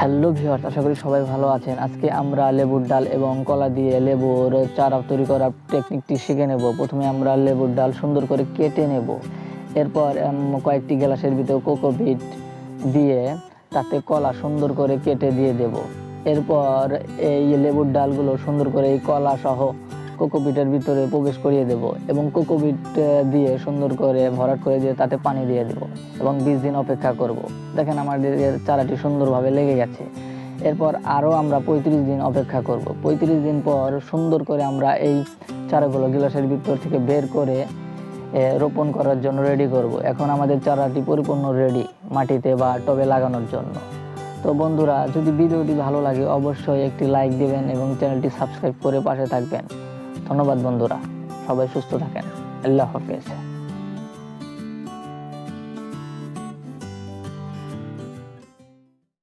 Hello viewers, আশা করি সবাই ভালো আছেন। আজকে আমরা লেবুর ডাল এবং কলা দিয়ে লেবুর চারা তৈরি করার টেকনিকটি শিখে নেব। প্রথমে আমরা লেবুর ডাল সুন্দর করে কেটে নেব। এরপর কয়েকটি গ্লাসের ভিতরে কোকোপিট দিয়ে তাতে কলা সুন্দর করে কেটে দিয়ে দেব। এরপর এই লেবুর ডালগুলো সুন্দর করে এই কলা সহ কোকোপিটের ভিতরে প্রবেশ করিয়ে দেব এবং কোকোপিট দিয়ে সুন্দর করে ভরাট করে দিয়ে তাতে পানি দিয়ে দেব এবং 20 দিন অপেক্ষা করব। দেখেন আমাদের চারাটি সুন্দরভাবে লেগে গেছে। এরপর আরও আমরা 35 দিন অপেক্ষা করব। 35 দিন পর সুন্দর করে আমরা এই চারাগুলো গ্লাসের ভিতর থেকে বের করে রোপণ করার জন্য রেডি করব। এখন আমাদের চারাটি পরিপূর্ণ রেডি মাটিতে বা টবে লাগানোর জন্য। তো বন্ধুরা, যদি ভিডিওটি ভালো লাগে অবশ্যই একটি লাইক দিবেন এবং চ্যানেলটি সাবস্ক্রাইব করে পাশে থাকবেন। ধন্যবাদ বন্ধুরা, সবাই সুস্থ থাকেন। আল্লাহ হাফেজ।